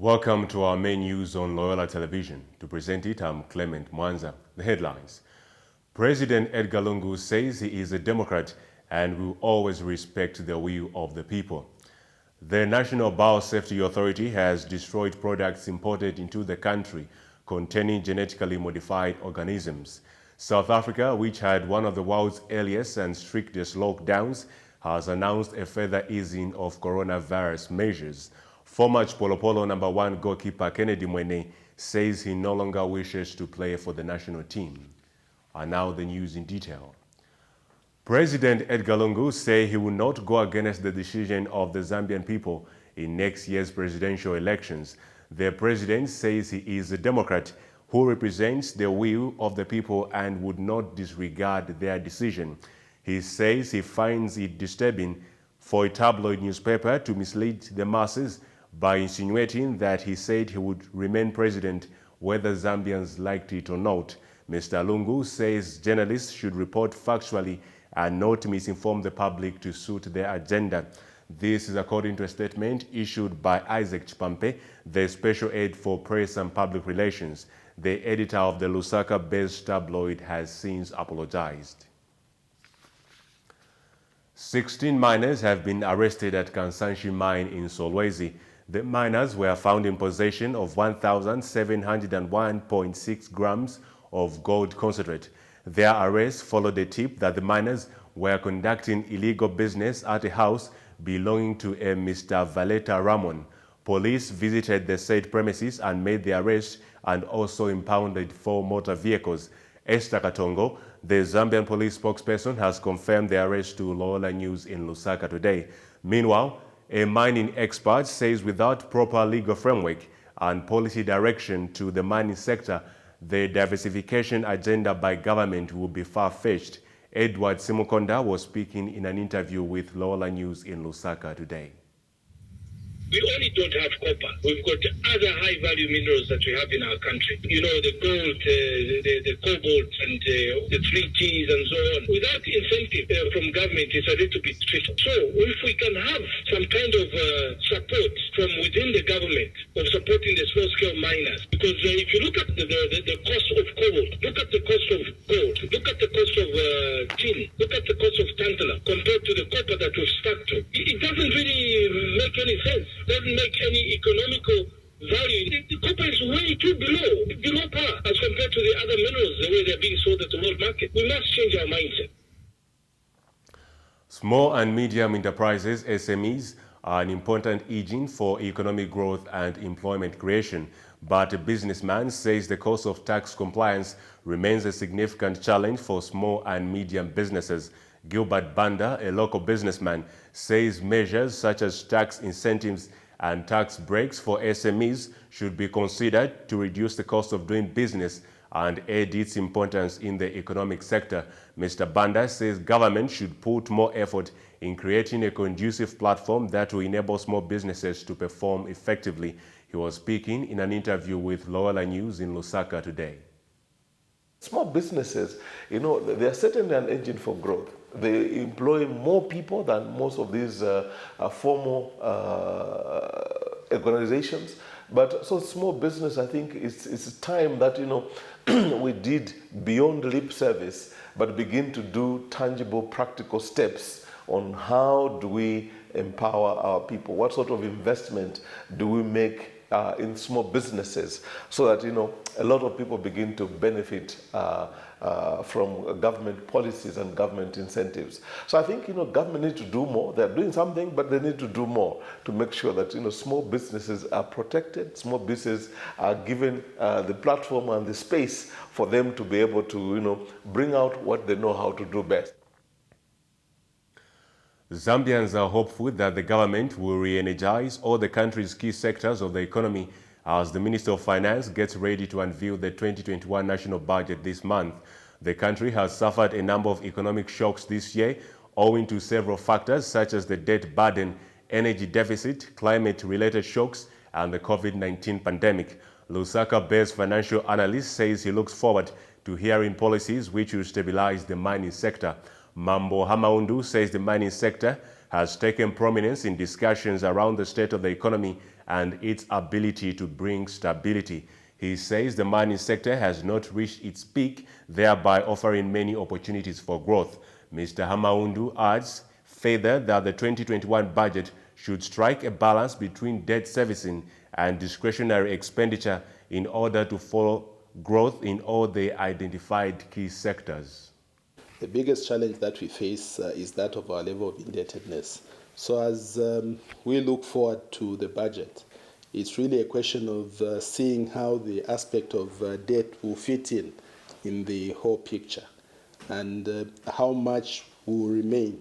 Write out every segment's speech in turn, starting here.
Welcome to our main news on Loyola Television. To present it, I'm Clement Mwanza. The headlines. President Edgar Lungu says he is a Democrat and will always respect the will of the people. The National Biosafety Authority has destroyed products imported into the country containing genetically modified organisms. South Africa, which had one of the world's earliest and strictest lockdowns, has announced a further easing of coronavirus measures. Former Chipolopolo #1 goalkeeper Kennedy Mwene says he no longer wishes to play for the national team. And now the news in detail. President Edgar Lungu says he will not go against the decision of the Zambian people in next year's presidential elections. The president says he is a Democrat who represents the will of the people and would not disregard their decision. He says he finds it disturbing for a tabloid newspaper to mislead the masses by insinuating that he said he would remain president whether Zambians liked it or not. Mr. Lungu says journalists should report factually and not misinform the public to suit their agenda. This is according to a statement issued by Isaac Chipampe, the special aide for press and public relations. The editor of the Lusaka-based tabloid has since apologized. 16 miners have been arrested at Kansanshi mine in Solwezi. The miners were found in possession of 1,701.6 grams of gold concentrate. Their arrest followed a tip that the miners were conducting illegal business at a house belonging to a Mr. Valeta Ramon. Police visited the said premises and made the arrest and also impounded 4 motor vehicles. Esther Katongo, the Zambian police spokesperson, has confirmed the arrest to Loyola News in Lusaka today. Meanwhile, a mining expert says without proper legal framework and policy direction to the mining sector, the diversification agenda by government will be far-fetched. Edward Simukonda was speaking in an interview with Loyola News in Lusaka today. We only don't have copper. We've got other high-value minerals that we have in our country. You know, the gold, the cobalt, and the 3Gs and so on. Without incentive from government, it's a little bit tricky. So if we can have some kind of support from within the government of supporting the small-scale miners, because if you look at the cost of cobalt, look at the cost of gold, look at the cost of tin, look at the cost of tantalum compared to the copper that we've stuck to, it doesn't really make any sense. Doesn't make any economical value. The copper is way too below par as compared to the other minerals, the way they're being sold at the world market. We must change our mindset. Small and medium enterprises, SMEs, are an important engine for economic growth and employment creation. But a businessman says the cost of tax compliance remains a significant challenge for small and medium businesses. Gilbert Banda, a local businessman, says measures such as tax incentives and tax breaks for SMEs should be considered to reduce the cost of doing business and aid its importance in the economic sector. Mr. Banda says government should put more effort in creating a conducive platform that will enable small businesses to perform effectively. He was speaking in an interview with Loyola News in Lusaka today. Small businesses, you know, they are certainly an engine for growth. They employ more people than most of these formal organizations. But so small business, I think it's time that, you know, we did beyond lip service, but begin to do tangible, practical steps on how do we empower our people? What sort of investment do we make in small businesses so that, you know, a lot of people begin to benefit from government policies and government incentives. So I think, you know, government needs to do more. They're doing something, but they need to do more to make sure that, you know, small businesses are protected, small businesses are given the platform and the space for them to be able to, you know, bring out what they know how to do best. Zambians are hopeful that the government will re-energize all the country's key sectors of the economy as the Minister of Finance gets ready to unveil the 2021 national budget this month. The country has suffered a number of economic shocks this year owing to several factors such as the debt burden, energy deficit, climate-related shocks, and the COVID-19 pandemic. Lusaka-based financial analyst says he looks forward to hearing policies which will stabilize the mining sector. Mambo Hamaundu says the mining sector has taken prominence in discussions around the state of the economy and its ability to bring stability. He says the mining sector has not reached its peak, thereby offering many opportunities for growth. Mr. Hamaundu adds further that the 2021 budget should strike a balance between debt servicing and discretionary expenditure in order to follow growth in all the identified key sectors. The biggest challenge that we face is that of our level of indebtedness. So as we look forward to the budget, it's really a question of seeing how the aspect of debt will fit in the whole picture, and how much will remain,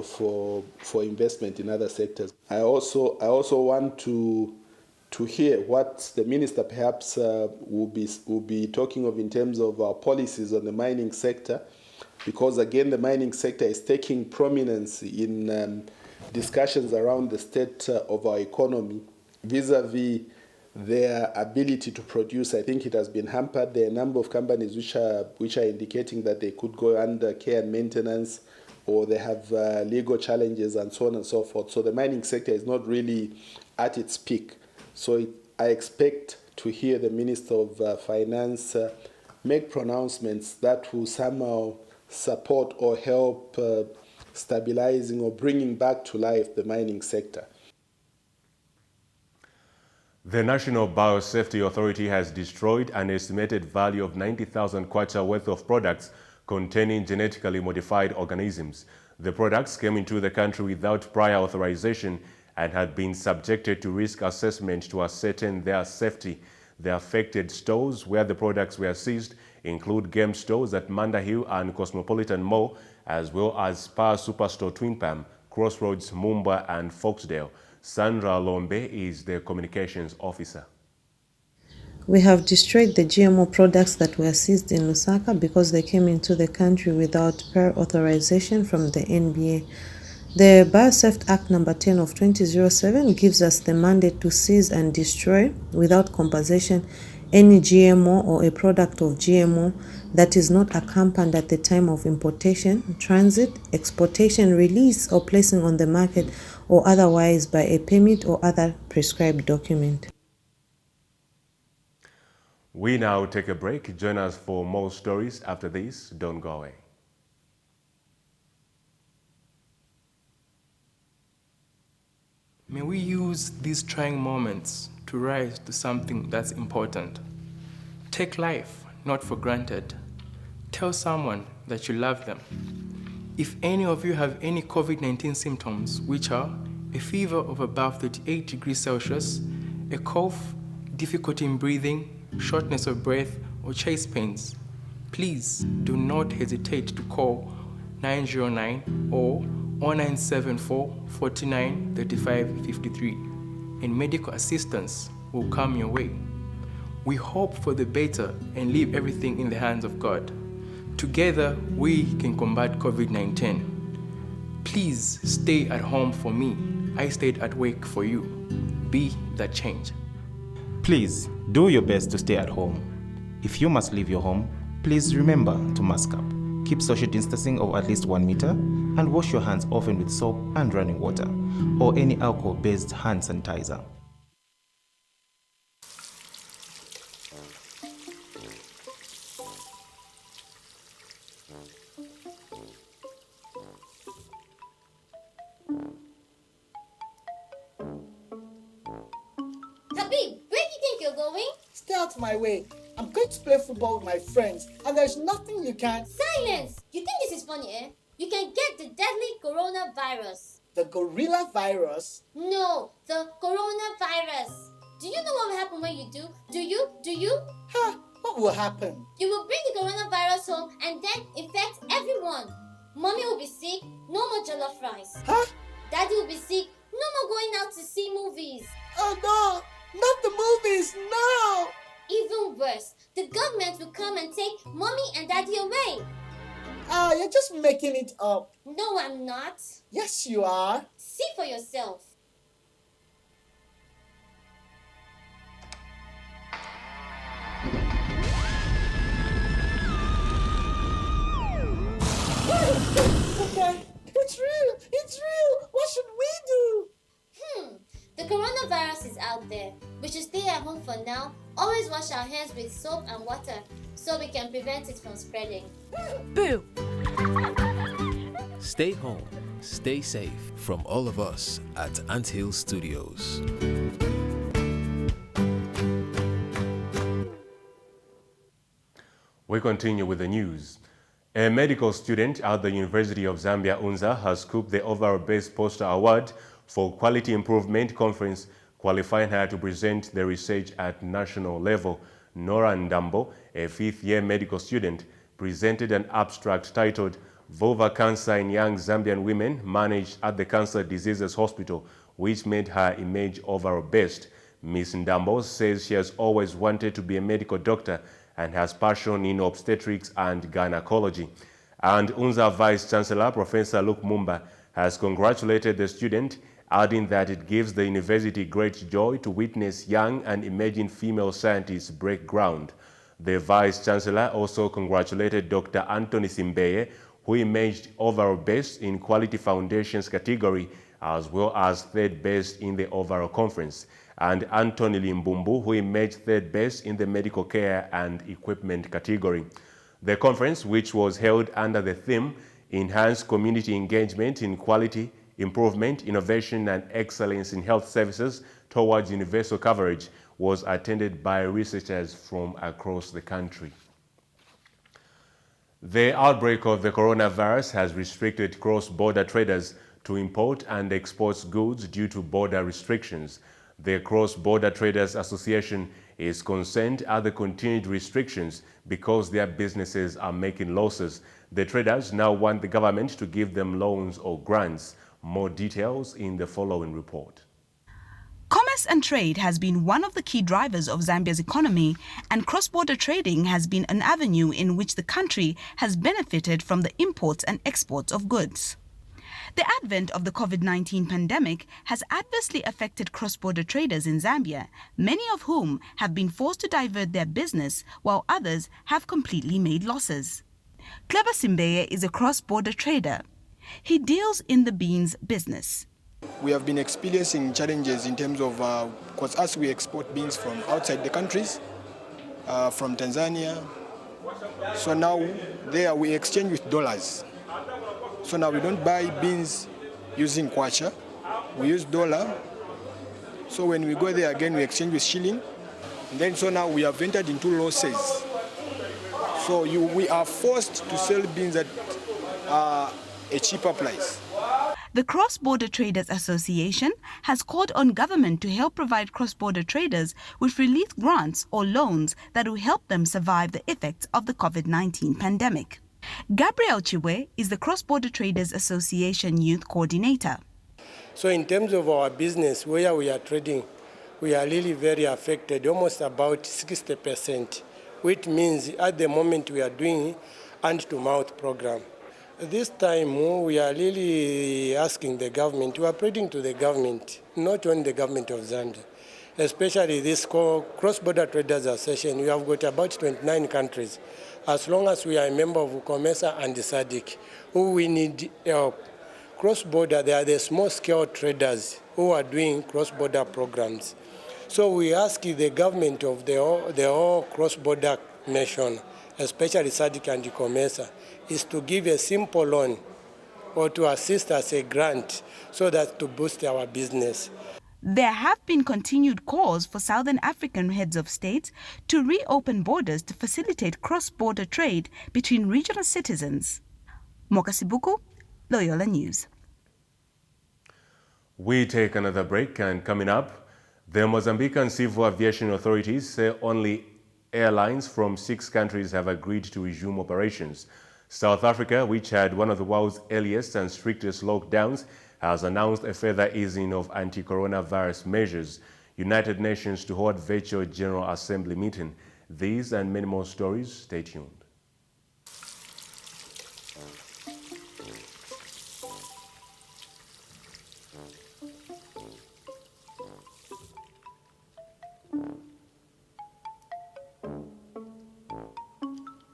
for investment in other sectors. I also want to hear what the minister perhaps will be talking of in terms of our policies on the mining sector, because again the mining sector is taking prominence in discussions around the state of our economy vis-a-vis their ability to produce. I think it has been hampered. There are a number of companies which are indicating that they could go under care and maintenance, or they have legal challenges and so on and so forth. So the mining sector is not really at its peak. So I expect to hear the Minister of Finance make pronouncements that will somehow support or help stabilizing or bringing back to life the mining sector. The National Biosafety Authority has destroyed an estimated value of 90,000 kwacha worth of products containing genetically modified organisms. The products came into the country without prior authorization and had been subjected to risk assessment to ascertain their safety. The affected stores where the products were seized include game stores at Manda Hill and Cosmopolitan Mall, as well as Spar Superstore Twin Palm, Crossroads, Mumba and Foxdale. Sandra Lombe is the communications officer. We have destroyed the GMO products that were seized in Lusaka because they came into the country without prior authorization from the NBA. The Biosafety Act number 10 of 2007 gives us the mandate to seize and destroy without compensation any GMO or a product of GMO that is not accompanied at the time of importation, transit, exportation, release, or placing on the market, or otherwise by a permit or other prescribed document. We now take a break. Join us for more stories after this. Don't go away. May we use these trying moments to rise to something that's important. Take life not for granted. Tell someone that you love them. If any of you have any COVID-19 symptoms, which are a fever of above 38 degrees Celsius, a cough, difficulty in breathing, shortness of breath, or chest pains, please do not hesitate to call 909 or 0974 49 35 53, and medical assistance will come your way. We hope for the better and leave everything in the hands of God. Together, we can combat COVID-19. Please stay at home for me. I stayed at work for you. Be that change. Please do your best to stay at home. If you must leave your home, please remember to mask up. Keep social distancing of at least 1 meter and wash your hands often with soap and running water or any alcohol-based hand sanitizer. Habib, where do you think you're going? Stay out my way. I'm going to play football with my friends, and there's nothing you can't. Silence! You think this is funny, eh? You can get the deadly coronavirus. The gorilla virus? No, the coronavirus. Do you know what will happen when you do? Do you? Huh? What will happen? You will bring the coronavirus home and then infect everyone. Mommy will be sick, no more jollof rice. Huh? Daddy will be sick, no more going out to see movies. Oh no! Not the movies, no! Even worse, the government will come and take Mommy and Daddy away. You're just making it up. No, I'm not. Yes, you are. See for yourself. It's real. What should we do? The coronavirus for now, always wash our hands with soap and water so we can prevent it from spreading. Boo! Stay home, stay safe from all of us at Ant Hill Studios. We continue with the news. A medical student at the University of Zambia, Unza, has scooped the overall Best Poster Award for Quality Improvement Conference, qualifying her to present the research at national level. Nora Ndambo, a fifth-year medical student, presented an abstract titled Vulvar Cancer in Young Zambian Women Managed at the Cancer Diseases Hospital, which made her image overall best. Ms. Ndambo says she has always wanted to be a medical doctor and has passion in obstetrics and gynecology. And Unza Vice Chancellor Professor Luke Mumba has congratulated the student, adding that it gives the university great joy to witness young and emerging female scientists break ground. The Vice Chancellor also congratulated Dr. Anthony Simbeye, who emerged overall best in Quality Foundations category, as well as third best in the overall conference, and Anthony Limbumbu, who emerged third best in the medical care and equipment category. The conference, which was held under the theme Enhance Community Engagement in Quality, Improvement, Innovation and Excellence in Health Services towards Universal Coverage, was attended by researchers from across the country. The outbreak of the coronavirus has restricted cross-border traders to import and export goods due to border restrictions. The Cross-Border Traders Association is concerned at the continued restrictions because their businesses are making losses. The traders now want the government to give them loans or grants. More details in the following report. Commerce and trade has been one of the key drivers of Zambia's economy, and cross-border trading has been an avenue in which the country has benefited from the imports and exports of goods. The advent of the COVID-19 pandemic has adversely affected cross-border traders in Zambia, many of whom have been forced to divert their business, while others have completely made losses. Clever Simbeye is a cross-border trader. He deals in the beans business. We have been experiencing challenges in terms of, because as we export beans from outside the countries, from Tanzania, so now there we exchange with dollars. So now we don't buy beans using kwacha, we use dollar. So when we go there again, we exchange with shilling. And then so now we have entered into losses. So we are forced to sell beans at a cheaper price. The Cross-Border Traders Association has called on government to help provide cross-border traders with relief grants or loans that will help them survive the effects of the COVID-19 pandemic. Gabriel Chiwe is the Cross-Border Traders Association Youth Coordinator. So in terms of our business, where we are trading, we are really very affected, almost about 60%, which means at the moment we are doing hand-to-mouth program. This time we are really asking the government, we are pleading to the government, not only the government of Zambia, especially this Cross-Border Traders Association. We have got about 29 countries. As long as we are a member of COMESA and the SADC, who we need help. Cross-border, they are the small-scale traders who are doing cross-border programs. So we ask the government of the whole cross-border nation, especially SADC and the COMESA, is to give a simple loan or to assist us a grant so that to boost our business. There have been continued calls for Southern African heads of state to reopen borders to facilitate cross-border trade between regional citizens. Mokasibuku, Loyola News. We take another break, and coming up, the Mozambican Civil Aviation authorities say only airlines from 6 countries have agreed to resume operations. South Africa, which had one of the world's earliest and strictest lockdowns, has announced a further easing of anti-coronavirus measures. United Nations to hold virtual General Assembly meeting. These and many more stories, stay tuned.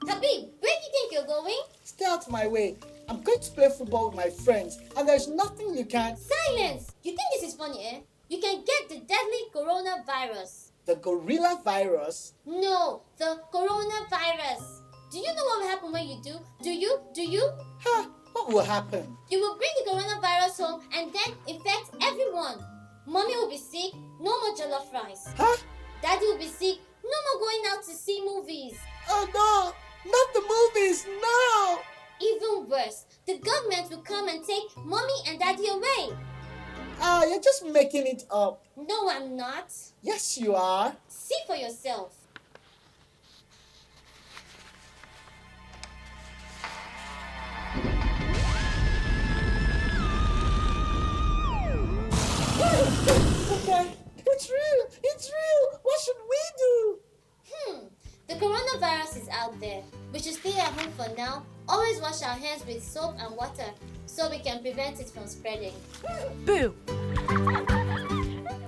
Habib, where do you think you're going? Stay out of my way. I'm going to play football with my friends, and there's nothing you can. Silence! You think this is funny, eh? You can get the deadly coronavirus. The gorilla virus? No, the coronavirus. Do you know what will happen when you do? Do you? Huh? What will happen? You will bring the coronavirus home and then infect everyone. Mommy will be sick, no more jollof rice. Huh? Daddy will be sick, no more going out to see movies. Oh no, not the movies, no! Even worse, the government will come and take Mommy and Daddy away. You're just making it up. No, I'm not. Yes, you are. See for yourself. Okay, it's real. What should we do? The coronavirus is out there. We should stay at home for now. Always wash our hands with soap and water so we can prevent it from spreading. Boo!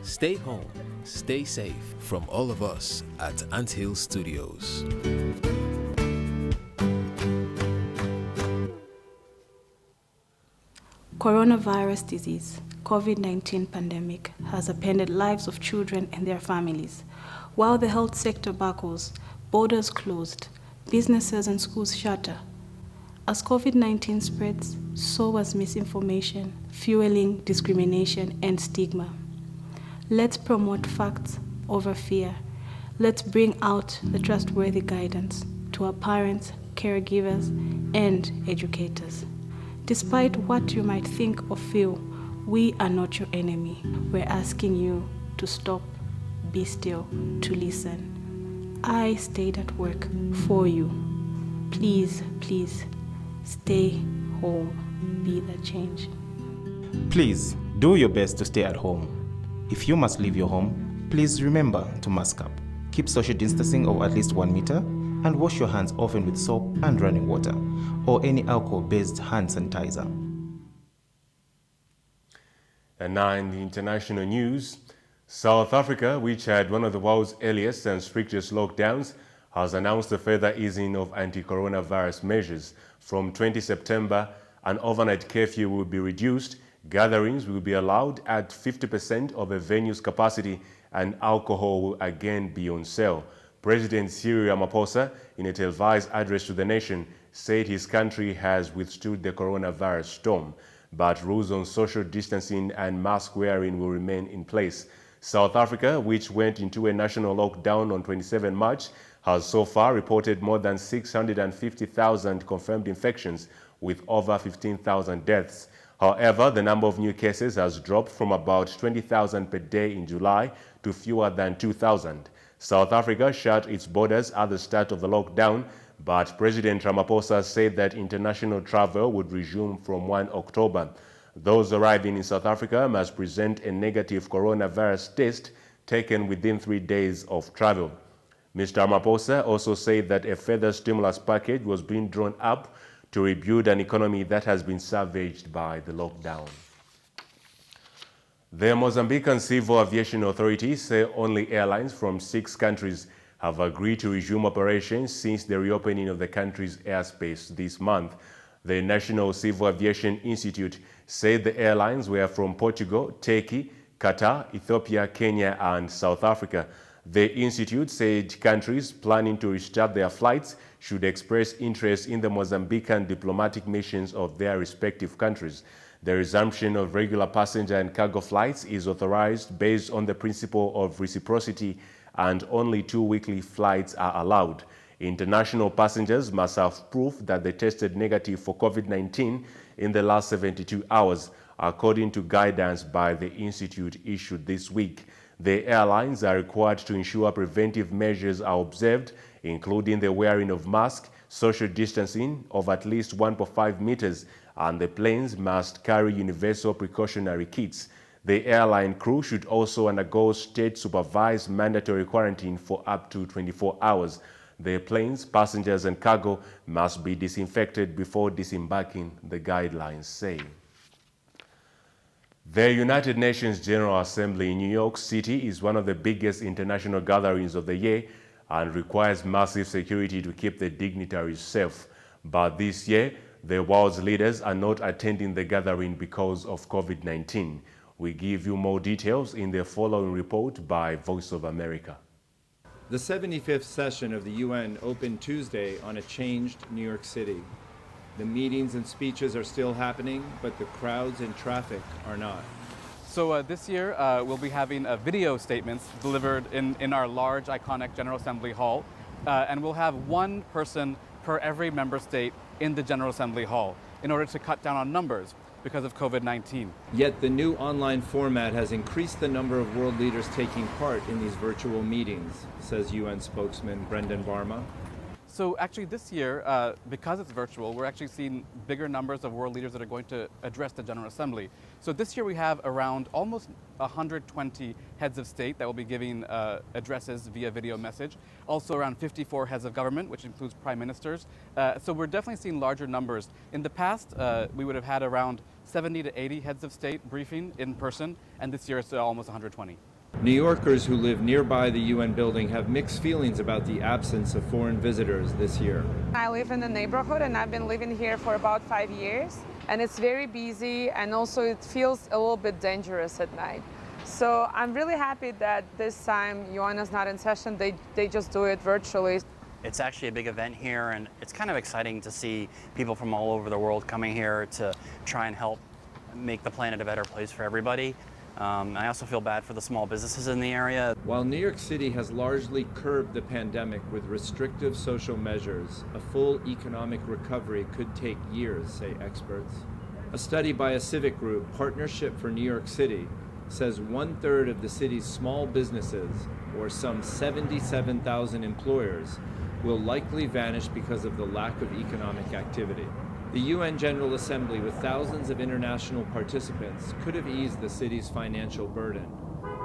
Stay home, stay safe from all of us at Anthill Studios. Coronavirus disease, COVID-19 pandemic, has upended lives of children and their families. While the health sector buckles, borders closed, businesses and schools shutter. As COVID-19 spreads, so was misinformation, fueling discrimination and stigma. Let's promote facts over fear. Let's bring out the trustworthy guidance to our parents, caregivers, and educators. Despite what you might think or feel, we are not your enemy. We're asking you to stop, be still, to listen. I stayed at work for you. Please, please, stay home. Be the change. Please do your best to stay at home. If you must leave your home, please remember to mask up. Keep social distancing of at least 1 meter and wash your hands often with soap and running water or any alcohol-based hand sanitizer. And now in the international news, South Africa, which had one of the world's earliest and strictest lockdowns, has announced a further easing of anti-coronavirus measures. From 20 September, an overnight curfew will be reduced, gatherings will be allowed at 50% of a venue's capacity, and alcohol will again be on sale. President Cyril Ramaphosa, in a televised address to the nation, said his country has withstood the coronavirus storm, but rules on social distancing and mask wearing will remain in place. South Africa, which went into a national lockdown on 27 March, has so far reported more than 650,000 confirmed infections, with over 15,000 deaths. However, the number of new cases has dropped from about 20,000 per day in July to fewer than 2,000. South Africa shut its borders at the start of the lockdown, but President Ramaphosa said that international travel would resume from 1 October. Those arriving in South Africa must present a negative coronavirus test taken within 3 days of travel. Mr. Ramaphosa also said that a further stimulus package was being drawn up to rebuild an economy that has been savaged by the lockdown. The Mozambican Civil Aviation Authority say only airlines from 6 countries have agreed to resume operations since the reopening of the country's airspace this month. The National Civil Aviation Institute said the airlines were from Portugal, Turkey, Qatar, Ethiopia, Kenya, and South Africa. The institute said countries planning to restart their flights should express interest in the Mozambican diplomatic missions of their respective countries. The resumption of regular passenger and cargo flights is authorized based on the principle of reciprocity, and only 2 weekly flights are allowed. International passengers must have proof that they tested negative for COVID-19 in the last 72 hours, according to guidance by the institute issued this week. The airlines are required to ensure preventive measures are observed, including the wearing of masks, social distancing of at least 1.5 meters, and the planes must carry universal precautionary kits. The airline crew should also undergo state-supervised mandatory quarantine for up to 24 hours. The planes, passengers, and cargo must be disinfected before disembarking, the guidelines say. The United Nations General Assembly in New York City is one of the biggest international gatherings of the year and requires massive security to keep the dignitaries safe. But this year, the world's leaders are not attending the gathering because of COVID-19. We give you more details in the following report by Voice of America. The 75th session of the UN opened Tuesday on a changed New York City. The meetings and speeches are still happening, but the crowds and traffic are not. So this year we'll be having video statements delivered in our large, iconic General Assembly Hall. And we'll have one person per every member state in the General Assembly Hall in order to cut down on numbers because of COVID-19. Yet the new online format has increased the number of world leaders taking part in these virtual meetings, says UN spokesman Brendan Varma. So actually this year, because it's virtual, we're actually seeing bigger numbers of world leaders that are going to address the General Assembly. So this year we have around almost 120 heads of state that will be giving addresses via video message. Also around 54 heads of government, which includes prime ministers. So we're definitely seeing larger numbers. In the past, we would have had around 70 to 80 heads of state briefing in person, and this year it's almost 120. New Yorkers who live nearby the UN building have mixed feelings about the absence of foreign visitors this year. I live in the neighborhood and I've been living here for about 5 years, and it's very busy, and also it feels a little bit dangerous at night. So I'm really happy that this time UN is not in session, they just do it virtually. It's actually a big event here, and it's kind of exciting to see people from all over the world coming here to try and help make the planet a better place for everybody. I also feel bad for the small businesses in the area. While New York City has largely curbed the pandemic with restrictive social measures, a full economic recovery could take years, say experts. A study by a civic group, Partnership for New York City, says 1/3 of the city's small businesses, or some 77,000 employers, will likely vanish because of the lack of economic activity. The UN General Assembly, with thousands of international participants, could have eased the city's financial burden,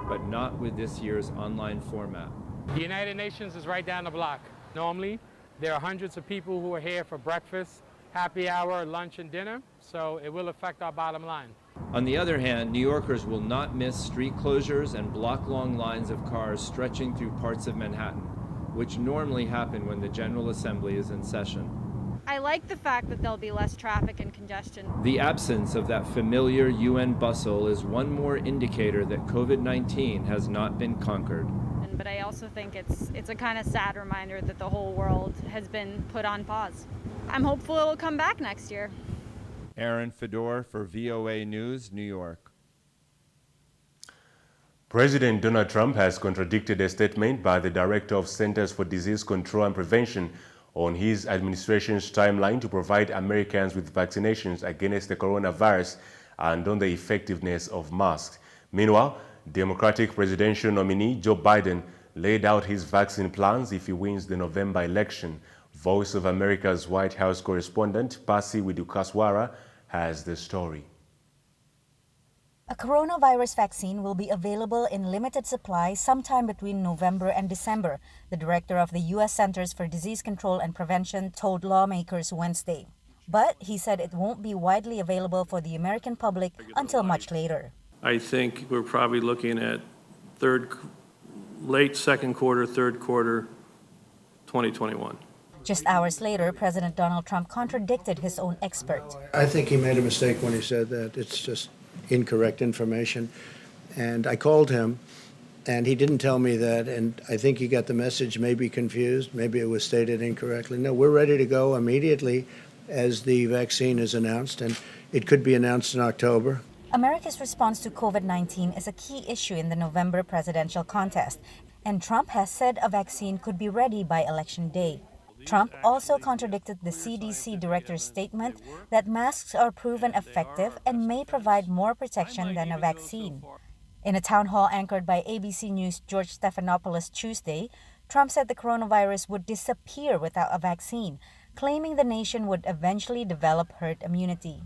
but not with this year's online format. The United Nations is right down the block. Normally, there are hundreds of people who are here for breakfast, happy hour, lunch, and dinner, so it will affect our bottom line. On the other hand, New Yorkers will not miss street closures and block-long lines of cars stretching through parts of Manhattan, which normally happen when the General Assembly is in session. I like the fact that there'll be less traffic and congestion. The absence of that familiar UN bustle is one more indicator that COVID-19 has not been conquered. But I also think it's a kind of sad reminder that the whole world has been put on pause. I'm hopeful it'll come back next year. Aaron Fedor for VOA News, New York. President Donald Trump has contradicted a statement by the Director of Centers for Disease Control and Prevention on his administration's timeline to provide Americans with vaccinations against the coronavirus and on the effectiveness of masks. Meanwhile, Democratic presidential nominee Joe Biden laid out his vaccine plans if he wins the November election. Voice of America's White House correspondent Pasi Widukaswara has the story. A coronavirus vaccine will be available in limited supply sometime between November and December, the director of the U.S. Centers for Disease Control and Prevention told lawmakers Wednesday. But he said it won't be widely available for the American public until much later. I think we're probably looking at late second quarter, third quarter, 2021. Just hours later, President Donald Trump contradicted his own expert. I think he made a mistake when he said that. It's just incorrect information. And I called him, and he didn't tell me that, and I think he got the message, maybe confused, maybe it was stated incorrectly. No, we're ready to go immediately as the vaccine is announced, and it could be announced in October. America's response to COVID-19 is a key issue in the November presidential contest, and Trump has said a vaccine could be ready by Election Day. Trump also contradicted the CDC director's statement that masks are proven effective and may provide more protection than a vaccine. In a town hall anchored by ABC News' George Stephanopoulos Tuesday, Trump said the coronavirus would disappear without a vaccine, claiming the nation would eventually develop herd immunity.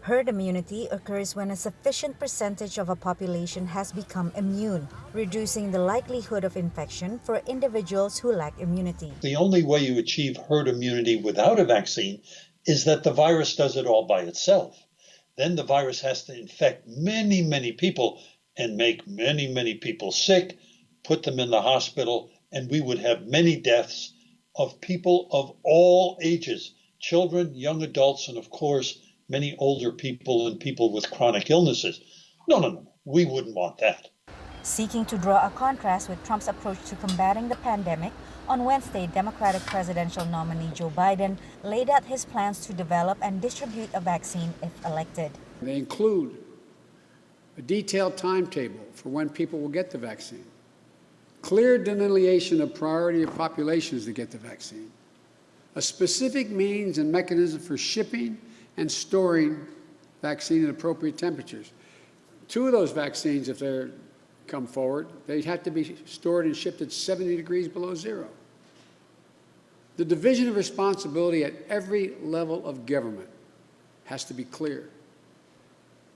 Herd immunity occurs when a sufficient percentage of a population has become immune, reducing the likelihood of infection for individuals who lack immunity. The only way you achieve herd immunity without a vaccine is that the virus does it all by itself. Then the virus has to infect many, many people and make many, many people sick, put them in the hospital, and we would have many deaths of people of all ages, children, young adults, and of course, many older people and people with chronic illnesses. No, we wouldn't want that. Seeking to draw a contrast with Trump's approach to combating the pandemic, on Wednesday, Democratic presidential nominee Joe Biden laid out his plans to develop and distribute a vaccine if elected. They include a detailed timetable for when people will get the vaccine, clear delineation of priority of populations to get the vaccine, a specific means and mechanism for shipping and storing vaccine at appropriate temperatures. 2 of those vaccines, if they're come forward, they have to be stored and shipped at 70 degrees below zero. The division of responsibility at every level of government has to be clear.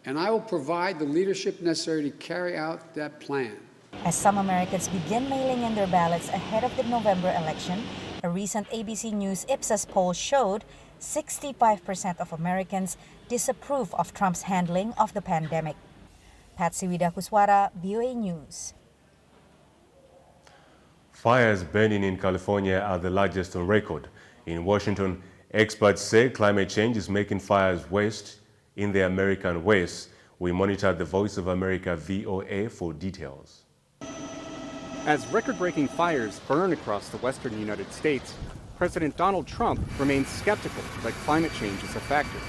And I will provide the leadership necessary to carry out that plan. As some Americans begin mailing in their ballots ahead of the November election, a recent ABC News Ipsos poll showed 65% of Americans disapprove of Trump's handling of the pandemic. Patsy Widakuswara, VOA News. Fires burning in California are the largest on record. In Washington, experts say climate change is making fires worse in the American West. We monitor the Voice of America VOA for details. As record-breaking fires burn across the western United States, President Donald Trump remains skeptical that climate change is a factor.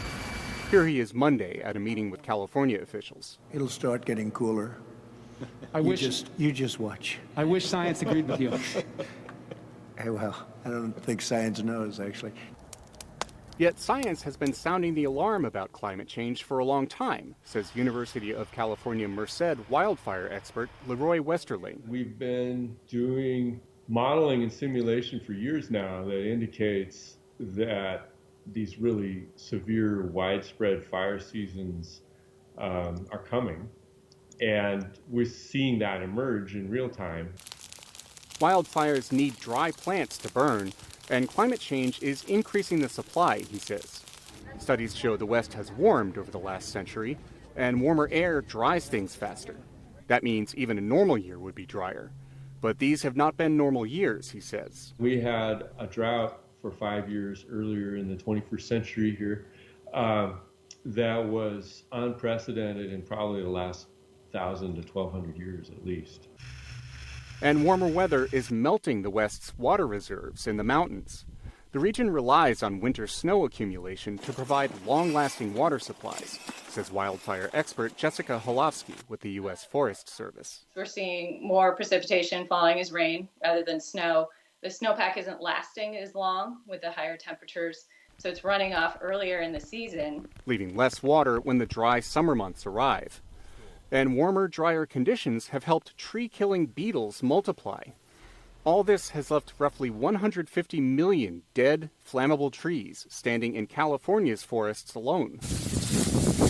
Here he is Monday at a meeting with California officials. It'll start getting cooler. You just watch. I wish science agreed with you. Well, I don't think science knows, actually. Yet science has been sounding the alarm about climate change for a long time, says University of California Merced wildfire expert Leroy Westerling. We've been doing modeling and simulation for years now that indicates that these really severe, widespread fire seasons are coming. And we're seeing that emerge in real time. Wildfires need dry plants to burn, and climate change is increasing the supply, he says. Studies show the West has warmed over the last century, and warmer air dries things faster. That means even a normal year would be drier. But these have not been normal years, he says. We had a drought for 5 years earlier in the 21st century here that was unprecedented in probably the last 1,000 to 1,200 years at least. And warmer weather is melting the West's water reserves in the mountains. The region relies on winter snow accumulation to provide long-lasting water supplies, says wildfire expert Jessica Holofsky with the U.S. Forest Service. We're seeing more precipitation falling as rain rather than snow. The snowpack isn't lasting as long with the higher temperatures, so it's running off earlier in the season, leaving less water when the dry summer months arrive. And warmer, drier conditions have helped tree-killing beetles multiply. All this has left roughly 150 million dead, flammable trees standing in California's forests alone.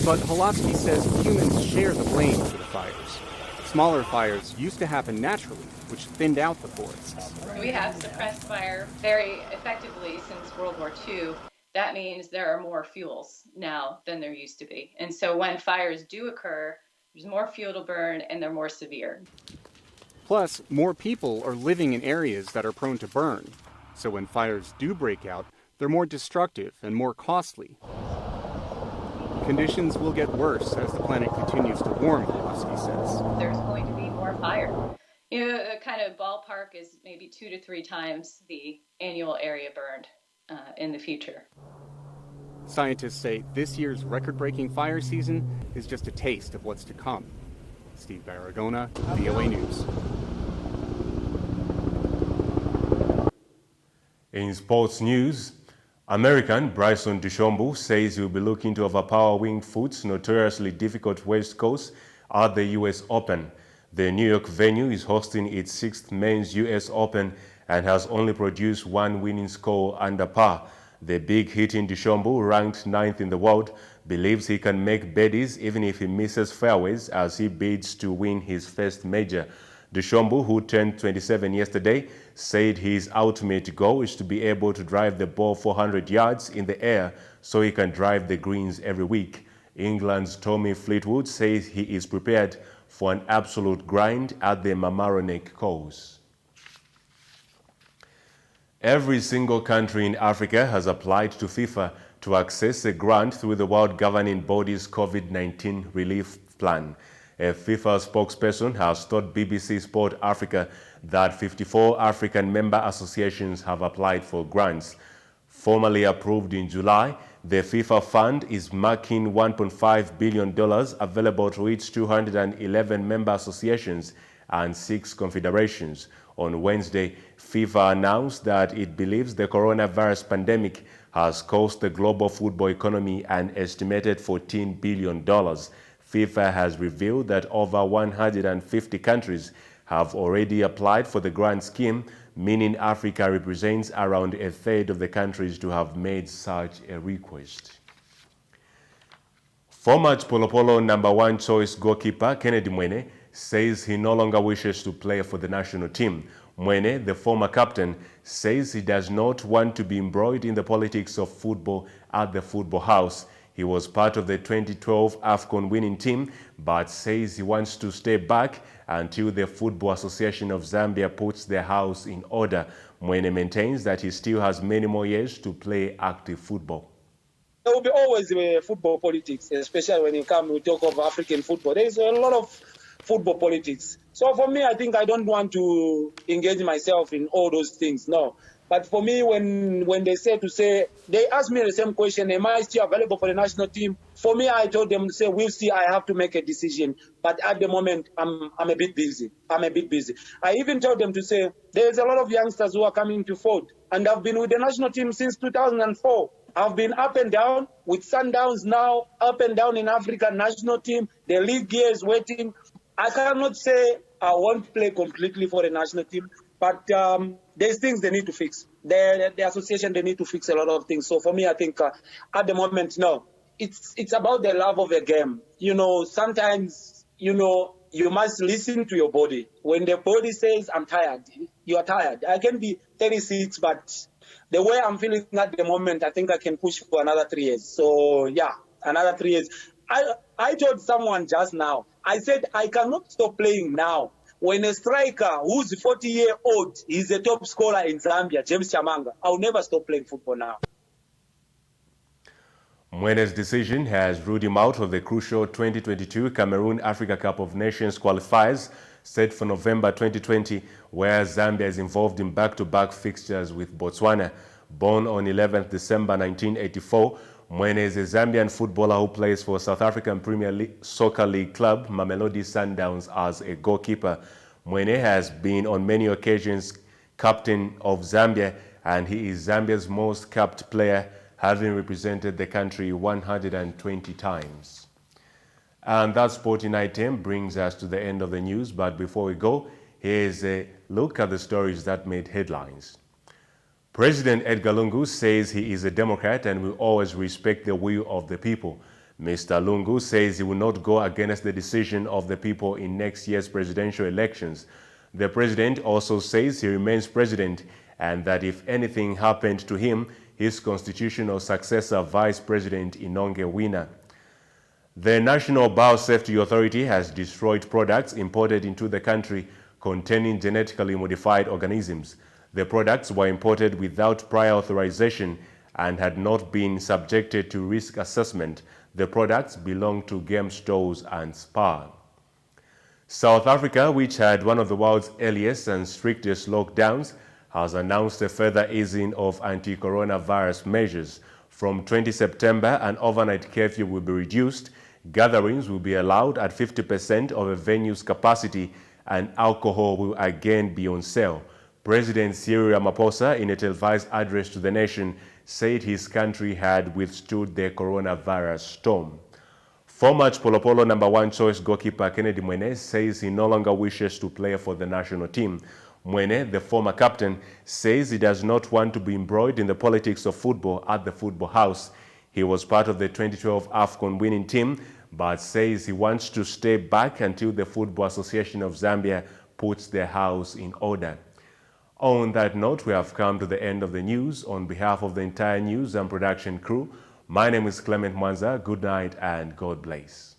But Holofsky says humans share the blame for the fires. Smaller fires used to happen naturally, which thinned out the forests. we have suppressed fire very effectively since World War II. That means there are more fuels now than there used to be. And so when fires do occur, there's more fuel to burn and they're more severe. Plus, more people are living in areas that are prone to burn. So when fires do break out, they're more destructive and more costly. Conditions will get worse as the planet continues to warm, Holofsky says. There's going to be more fire. You know, a kind of ballpark is maybe 2 to 3 times the annual area burned in the future. Scientists say this year's record-breaking fire season is just a taste of what's to come. Steve Barragona, VOA News. In sports news, American Bryson DeChambeau says he'll be looking to overpower Winged Foot's notoriously difficult West Coast at the U.S. Open. The New York venue is hosting its 6th men's U.S. Open and has only produced 1 winning score under par. The big-hitting DeChambeau, ranked 9th in the world, believes he can make birdies even if he misses fairways as he bids to win his first major. DeChambeau, who turned 27 yesterday, said his ultimate goal is to be able to drive the ball 400 yards in the air so he can drive the greens every week. England's Tommy Fleetwood says he is prepared for an absolute grind at the Mamaroneck course. Every single country in Africa has applied to FIFA to access a grant through the world governing body's COVID-19 relief plan. A FIFA spokesperson has told BBC Sport Africa that 54 African member associations have applied for grants. Formally approved in July, the FIFA fund is marking $1.5 billion available to its 211 member associations and 6 confederations. On Wednesday, FIFA announced that it believes the coronavirus pandemic has cost the global football economy an estimated $14 billion. FIFA has revealed that over 150 countries have already applied for the grant scheme, meaning Africa represents around a third of the countries to have made such a request. Former Polo #1 choice goalkeeper Kennedy Mwene says he no longer wishes to play for the national team. Mwene, the former captain, says he does not want to be embroiled in the politics of football at the football house. He was part of the 2012 AFCON winning team, but says he wants to stay back until the Football Association of Zambia puts their house in order. Mwene maintains that he still has many more years to play active football. There will be always football politics, especially when we talk of African football. There is a lot of football politics. So for me, I think I don't want to engage myself in all those things, no. But for me, when they they asked me the same question, am I still available for the national team? For me, I told them, we'll see, I have to make a decision. But at the moment, I'm a bit busy. I even told them there's a lot of youngsters who are coming to Ford. And I've been with the national team since 2004. I've been up and down with Sundowns now, up and down in Africa national team. The league here is waiting. I cannot say I won't play completely for the national team, but there's things they need to fix. The association, they need to fix a lot of things. So for me, I think at the moment, no. It's about the love of the game. Sometimes, you must listen to your body. When the body says, I'm tired, you are tired. I can be 36, but the way I'm feeling at the moment, I think I can push for another 3 years. So, yeah, another 3 years. I told someone just now, I said, I cannot stop playing now. When a striker who's 40-year-old is a top scorer in Zambia, James Chamanga, I'll never stop playing football now. Mwene's decision has ruled him out of the crucial 2022 Cameroon Africa Cup of Nations qualifiers set for November 2020, where Zambia is involved in back-to-back fixtures with Botswana. Born on 11th December 1984, Mwene is a Zambian footballer who plays for South African Premier League Soccer League club Mamelodi Sundowns as a goalkeeper. Mwene has been on many occasions captain of Zambia, and he is Zambia's most capped player, having represented the country 120 times. And that sporting item brings us to the end of the news, but before we go, here's a look at the stories that made headlines. President Edgar Lungu says he is a Democrat and will always respect the will of the people. Mr. Lungu says he will not go against the decision of the people in next year's presidential elections. The president also says he remains president and that if anything happened to him, his constitutional successor, Vice President Inonge Wina. The National Biosafety Authority has destroyed products imported into the country containing genetically modified organisms. The products were imported without prior authorization and had not been subjected to risk assessment. The products belong to game stores and spa. South Africa, which had one of the world's earliest and strictest lockdowns, has announced a further easing of anti-coronavirus measures. From 20 September, an overnight curfew will be reduced, gatherings will be allowed at 50% of a venue's capacity, and alcohol will again be on sale. President Cyril Ramaphosa, in a televised address to the nation, said his country had withstood the coronavirus storm. Former Polo #1 choice goalkeeper Kennedy Mwene says he no longer wishes to play for the national team. Mwene, the former captain, says he does not want to be embroiled in the politics of football at the football house. He was part of the 2012 AFCON winning team, but says he wants to stay back until the Football Association of Zambia puts their house in order. On that note, we have come to the end of the news. On behalf of the entire news and production crew, my name is Clement Mwanza. Good night and God bless.